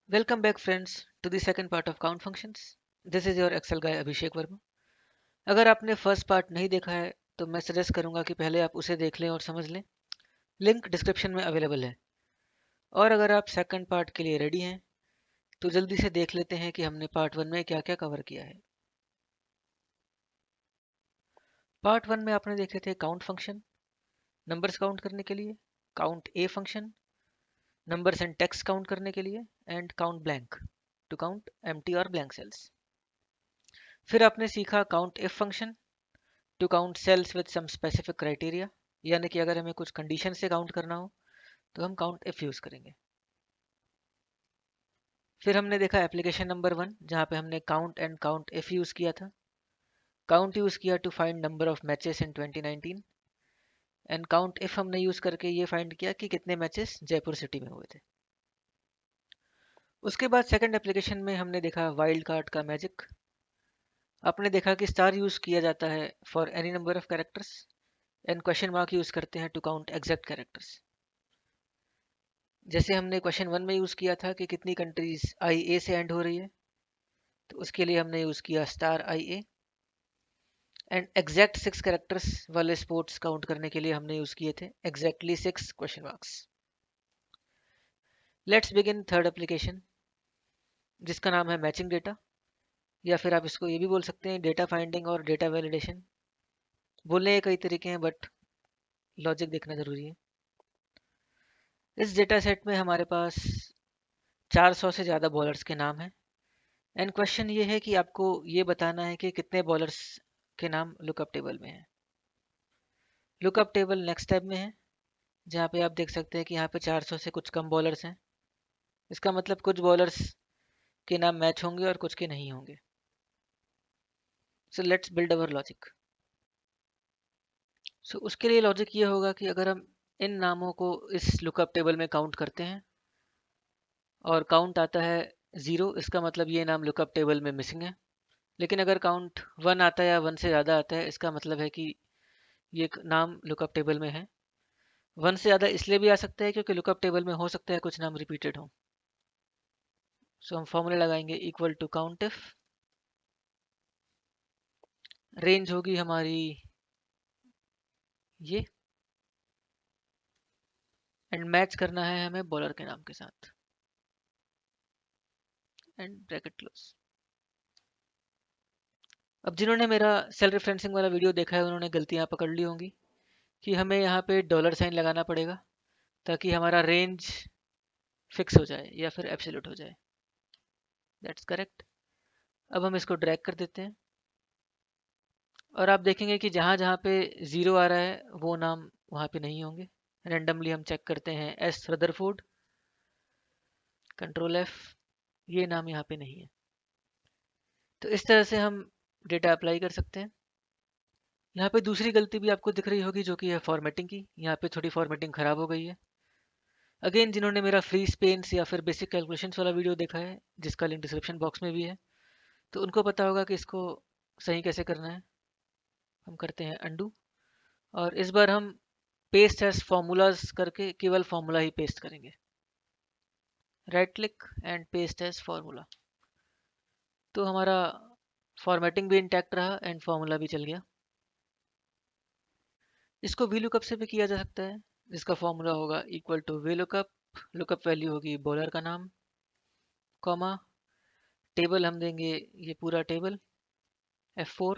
Welcome back friends to the second part of count functions. This is your Excel guy अभिषेक वर्मा. अगर आपने first part नहीं देखा है तो मैं सजेस्ट करूंगा कि पहले आप उसे देख लें और समझ लें. लिंक डिस्क्रिप्शन में अवेलेबल है. और अगर आप सेकंड पार्ट के लिए रेडी हैं तो जल्दी से देख लेते हैं कि हमने पार्ट वन में क्या क्या कवर किया है. पार्ट वन में आपने देखे थे काउंट फंक्शन, नंबर्स काउंट करने के लिए, count A function, numbers and text count करने के लिए, and count blank to count empty और ब्लैंक सेल्स. फिर आपने सीखा count if function to count cells with some specific criteria, यानी कि अगर हमें कुछ कंडीशन से काउंट करना हो तो हम काउंट इफ यूज करेंगे. फिर हमने देखा एप्लीकेशन नंबर वन जहाँ पे हमने count and count if use किया था. काउंट यूज किया to find number of matches in 2019 and count if हमने यूज करके ये फाइंड किया कि कितने मैचेस जयपुर सिटी में हुए थे. उसके बाद सेकंड एप्लीकेशन में हमने देखा वाइल्ड कार्ड का मैजिक. आपने देखा कि स्टार यूज किया जाता है for any number of characters and question mark use करते हैं टू काउंट एग्जैक्ट कैरेक्टर्स. जैसे हमने क्वेश्चन वन में यूज़ किया था कि कितनी कंट्रीज आई ए से एंड हो रही है, तो उसके लिए हमने यूज़ किया star I A. And exact 6 characters वाले स्पोर्ट्स काउंट करने के लिए हमने यूज़ किए थे exactly 6 question marks. Let's begin third application जिसका नाम है मैचिंग डेटा, या फिर आप इसको ये भी बोल सकते हैं डेटा फाइंडिंग और डेटा वैलिडेशन. बोलने के कई तरीके हैं बट लॉजिक देखना जरूरी है. इस डेटा सेट में हमारे पास 400 से ज़्यादा बॉलर्स के नाम हैं. एंड क्वेश्चन ये है कि आपको ये बताना है कि कितने बॉलर्स के नाम लुकअप टेबल में है. लुकअप टेबल नेक्स्ट टैब में है जहाँ पे आप देख सकते हैं कि यहाँ पे 400 से कुछ कम बॉलर्स हैं. इसका मतलब कुछ बॉलर्स के नाम मैच होंगे और कुछ के नहीं होंगे. So let's build our logic. So उसके लिए लॉजिक ये होगा कि अगर हम इन नामों को इस लुकअप टेबल में काउंट करते हैं और काउंट आता है 0, इसका मतलब ये नाम लुकअप टेबल में मिसिंग है. लेकिन अगर काउंट 1 आता है या 1 से ज़्यादा आता है, इसका मतलब है कि ये नाम लुकअप टेबल में है. 1 से ज़्यादा इसलिए भी आ सकता है क्योंकि लुकअप टेबल में हो सकता है कुछ नाम रिपीटेड हो. सो हम फॉर्मूला लगाएंगे equal to count if. Range होगी हमारी ये, एंड मैच करना है हमें बॉलर के नाम के साथ, एंड ब्रैकेट क्लोज. अब जिन्होंने मेरा सेल रेफरेंसिंग वाला वीडियो देखा है उन्होंने गलतियां पकड़ ली होंगी कि हमें यहाँ पे डॉलर साइन लगाना पड़ेगा ताकि हमारा रेंज फिक्स हो जाए या फिर एब्सोल्यूट हो जाए. That's correct. अब हम इसको ड्रैग कर देते हैं और आप देखेंगे कि जहाँ जहाँ पे 0 आ रहा है वो नाम वहाँ पे नहीं होंगे. रेंडमली हम चेक करते हैं एस रदरफोर्ड, कंट्रोल एफ, ये नाम यहाँ पे नहीं है. तो इस तरह से हम डेटा अप्लाई कर सकते हैं. यहाँ पे दूसरी गलती भी आपको दिख रही होगी जो कि है फॉर्मेटिंग की. यहाँ पे थोड़ी फॉर्मेटिंग खराब हो गई है. अगेन जिन्होंने मेरा फ्री स्पेन्स या फिर बेसिक कैलकुलेशंस वाला वीडियो देखा है जिसका लिंक डिस्क्रिप्शन बॉक्स में भी है, तो उनको पता होगा कि इसको सही कैसे करना है. हम करते हैं अंडू और इस बार हम पेस्ट एज फॉर्मूलाज करके केवल फॉर्मूला ही पेस्ट करेंगे. Right click and paste as formula. तो हमारा फॉर्मेटिंग भी इंटैक्ट रहा एंड फॉर्मूला भी चल गया. इसको वी लुकअप से भी किया जा सकता है जिसका फॉर्मूला होगा equal to V lookup. Lookup value होगी बॉलर का नाम, कॉमा, टेबल हम देंगे ये पूरा टेबल F4,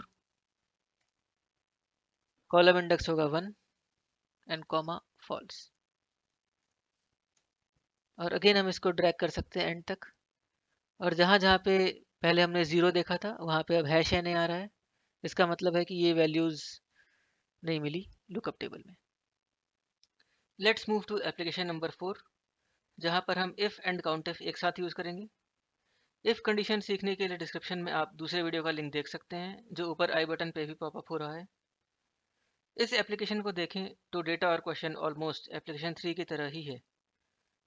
कॉलम इंडेक्स होगा 1 एंड कॉमा फॉल्स. और अगेन हम इसको ड्रैग कर सकते हैं एंड तक. और जहाँ जहाँ पे पहले हमने 0 देखा था वहाँ पे अब हैश एन आ रहा है. इसका मतलब है कि ये वैल्यूज़ नहीं मिली लुकअप टेबल में. Let's move to application number 4 जहाँ पर हम इफ़ एंड काउंट इफ एक साथ यूज़ करेंगे. इफ़ कंडीशन सीखने के लिए डिस्क्रिप्शन में आप दूसरे वीडियो का लिंक देख सकते हैं जो ऊपर आई बटन पे भी पॉपअप हो रहा है. इस एप्लीकेशन को देखें तो डेटा और क्वेश्चन ऑलमोस्ट एप्लीकेशन 3 की तरह ही है,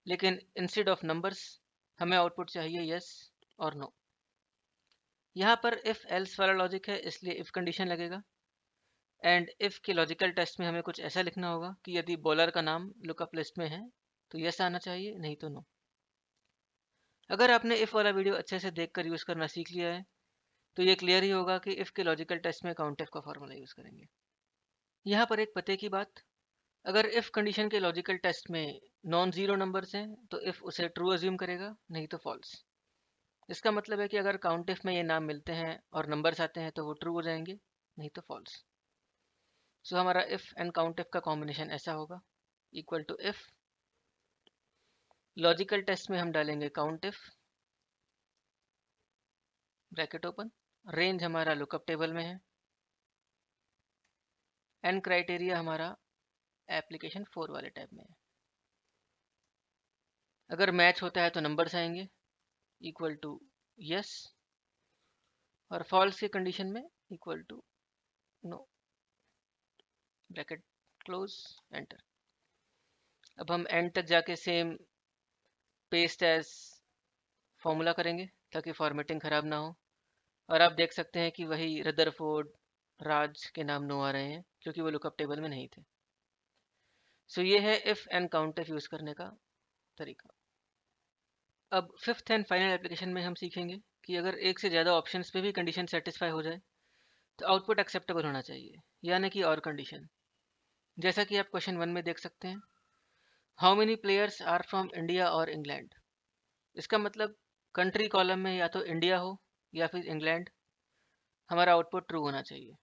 लेकिन इंस्टेड ऑफ नंबर्स हमें आउटपुट चाहिए यस और नो. यहाँ पर इफ़ एल्स वाला लॉजिक है इसलिए इफ़ कंडीशन लगेगा. एंड इफ़ के लॉजिकल टेस्ट में हमें कुछ ऐसा लिखना होगा कि यदि बॉलर का नाम लुकअप लिस्ट में है तो यस आना चाहिए, नहीं तो नो. अगर आपने इफ़ वाला वीडियो अच्छे से देखकर यूज़ करना सीख लिया है तो ये क्लियर ही होगा कि इफ़ के लॉजिकल टेस्ट में काउंट इफ का फॉर्मूला यूज़ करेंगे। यहाँ पर एक पते की बात, अगर इफ़ कंडीशन के लॉजिकल टेस्ट में नॉन ज़ीरो नंबर्स हैं तो इफ़ उसे ट्रू अज्यूम करेगा, नहीं तो फॉल्स। इसका मतलब है कि अगर काउंट इफ में ये नाम मिलते हैं और नंबर्स आते हैं तो वो ट्रू हो जाएंगे, नहीं तो फॉल्स। सो हमारा इफ एंड काउंट इफ का कॉम्बिनेशन ऐसा होगा, equal to if, logical test में हम डालेंगे count if, bracket open, range हमारा लुकअप टेबल में है, एंड क्राइटेरिया हमारा एप्लीकेशन 4 वाले टैब में है। अगर मैच होता है तो नंबर्स आएंगे, इक्वल टू यस, और फॉल्स की कंडीशन में equal to no, bracket close, enter. अब हम एंड तक जाके सेम पेस्ट एज फॉर्मूला करेंगे ताकि फॉर्मेटिंग ख़राब ना हो, और आप देख सकते हैं कि वही रदरफोर्ड, राज के नाम नो आ रहे हैं क्योंकि वो लुकअप टेबल में नहीं थे। सो ये है if and count if use करने का तरीका। अब फिफ्थ एंड फाइनल एप्लीकेशन में हम सीखेंगे कि अगर एक से ज़्यादा ऑप्शंस पे भी कंडीशन सेटिस्फाई हो जाए तो आउटपुट एक्सेप्टेबल होना चाहिए, यानी कि और कंडीशन। जैसा कि आप क्वेश्चन 1 में देख सकते हैं, how many players are from India और इंग्लैंड। इसका मतलब कंट्री कॉलम में या तो इंडिया हो या फिर इंग्लैंड, हमारा आउटपुट ट्रू होना चाहिए।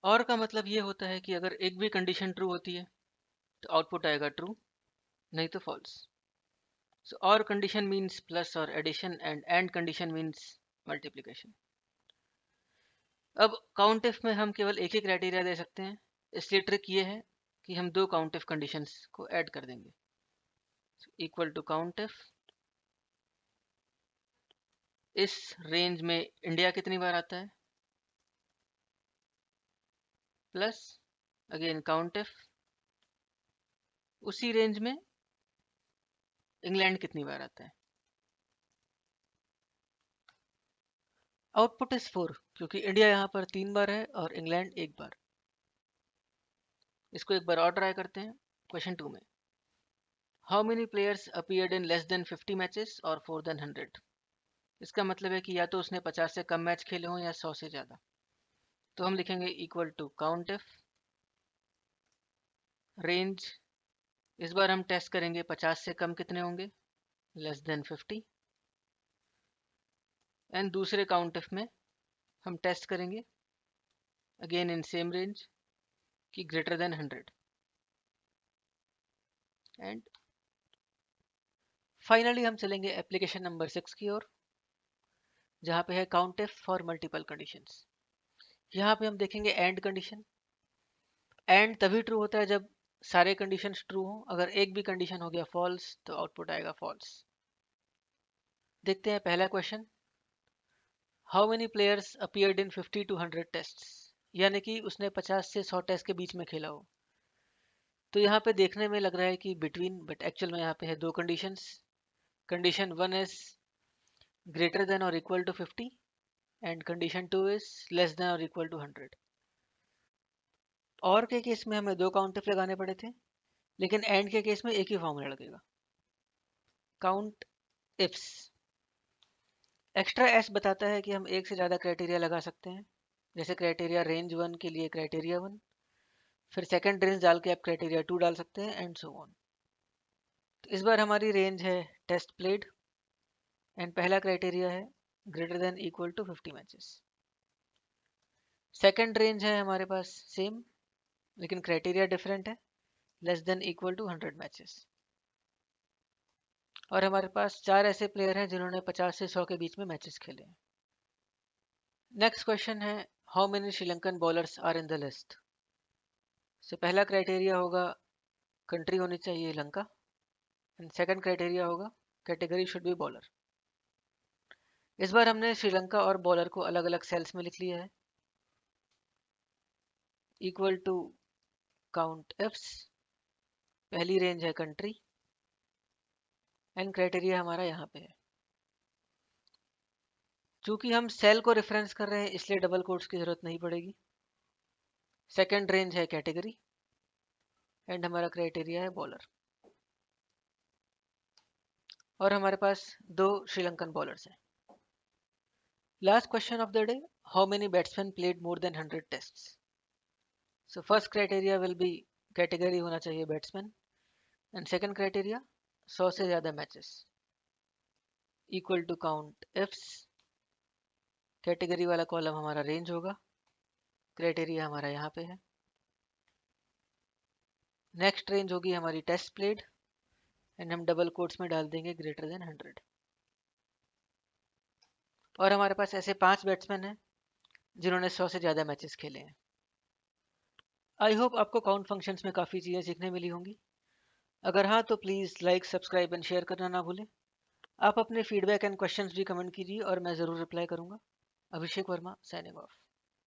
और का मतलब ये होता है कि अगर एक भी कंडीशन ट्रू होती है तो आउटपुट आएगा ट्रू, नहीं तो false. So or condition means plus और addition, and condition means multiplication. अब काउंट इफ में हम केवल एक ही क्राइटेरिया दे सकते हैं, इसलिए ट्रिक ये है कि हम दो काउंट इफ कंडीशंस को ऐड कर देंगे, इक्वल टू काउंट इफ, इस रेंज में इंडिया कितनी बार आता है, प्लस अगेन काउंट इफ, उसी रेंज में इंग्लैंड कितनी बार आता है। आउटपुट इज 4 क्योंकि इंडिया यहाँ पर 3 बार है और इंग्लैंड 1 बार। इसको एक बार और ट्राई करते हैं क्वेश्चन 2 में, how many players appeared in less than 50 matches और 4 देन 100। इसका मतलब है कि या तो उसने 50 से कम मैच खेले हों या 100 से ज़्यादा। तो हम लिखेंगे equal to count if, range, इस बार हम टेस्ट करेंगे 50 से कम कितने होंगे, लेस देन 50, एंड दूसरे काउंट इफ में हम टेस्ट करेंगे अगेन इन सेम रेंज कि ग्रेटर देन 100, एंड फाइनली हम चलेंगे एप्लीकेशन नंबर 6 की ओर, जहाँ पे है count if for multiple conditions. यहाँ पे हम देखेंगे एंड कंडीशन। एंड तभी ट्रू होता है जब सारे कंडीशंस ट्रू हो, अगर एक भी कंडीशन हो गया फॉल्स तो आउटपुट आएगा फॉल्स। देखते हैं पहला question, how many players appeared in 50 to 100 tests, यानी कि उसने 50 से 100 टेस्ट के बीच में खेला हो। तो यहाँ पे देखने में लग रहा है कि बिटवीन, बट एक्चुअल में यहाँ पे है दो conditions. Condition 1 is greater than और equal to 50 and condition 2 is less than और इक्वल टू 100। और के केस में हमें दो काउंट इफ लगाने पड़े थे, लेकिन एंड के केस में एक ही फॉर्मूला लगेगा, काउंट इफ्स। एक्स्ट्रा एस बताता है कि हम एक से ज़्यादा क्राइटेरिया लगा सकते हैं, जैसे क्राइटेरिया रेंज 1 के लिए क्राइटेरिया 1, फिर सेकंड रेंज डाल के आप क्राइटेरिया 2 डाल सकते हैं, एंड सो ऑन। तो इस बार हमारी रेंज है टेस्ट प्लेड, एंड पहला क्राइटेरिया है greater than equal to 50 matches. Second range है हमारे पास सेम, लेकिन क्राइटेरिया डिफरेंट है, less than equal to 100 matches. और हमारे पास चार ऐसे प्लेयर हैं जिन्होंने 50 से 100 के बीच में मैचेस खेले हैं। नेक्स्ट क्वेश्चन है, how many Sri Lankan bowlers are in the list. से पहला क्राइटेरिया होगा कंट्री होनी चाहिए लंका, एंड सेकंड क्राइटेरिया होगा कैटेगरी शुड बी बॉलर। इस बार हमने श्रीलंका और बॉलर को अलग अलग सेल्स में लिख लिया है, इक्वल टू काउंट इफ्स, पहली रेंज है कंट्री, एंड क्राइटेरिया हमारा यहाँ पे है। चूंकि हम सेल को रेफरेंस कर रहे हैं इसलिए डबल कोट्स की जरूरत नहीं पड़ेगी। सेकंड रेंज है कैटेगरी, एंड हमारा क्राइटेरिया है बॉलर। और हमारे पास 2 श्रीलंकन बॉलर्स हैं। Last question of the day, how many batsman played more than 100 tests? So first criteria will be category होना चाहिए बैट्समैन, एंड सेकंड क्राइटेरिया 100 से ज़्यादा matches equal to count ifs. Category वाला column हमारा range होगा, criteria हमारा यहाँ पे है। नेक्स्ट रेंज होगी हमारी टेस्ट प्लेड, एंड हम डबल कोट्स में डाल देंगे ग्रेटर देन 100। और हमारे पास ऐसे 5 बैट्समैन हैं जिन्होंने 100 से ज़्यादा मैचेस खेले हैं। आई होप आपको काउंट फंक्शंस में काफ़ी चीज़ें सीखने मिली होंगी। अगर हाँ तो please like, subscribe and share करना ना भूलें। आप अपने फीडबैक एंड क्वेश्चंस भी कमेंट कीजिए और मैं ज़रूर रिप्लाई करूँगा। अभिषेक वर्मा, साइनिंग ऑफ।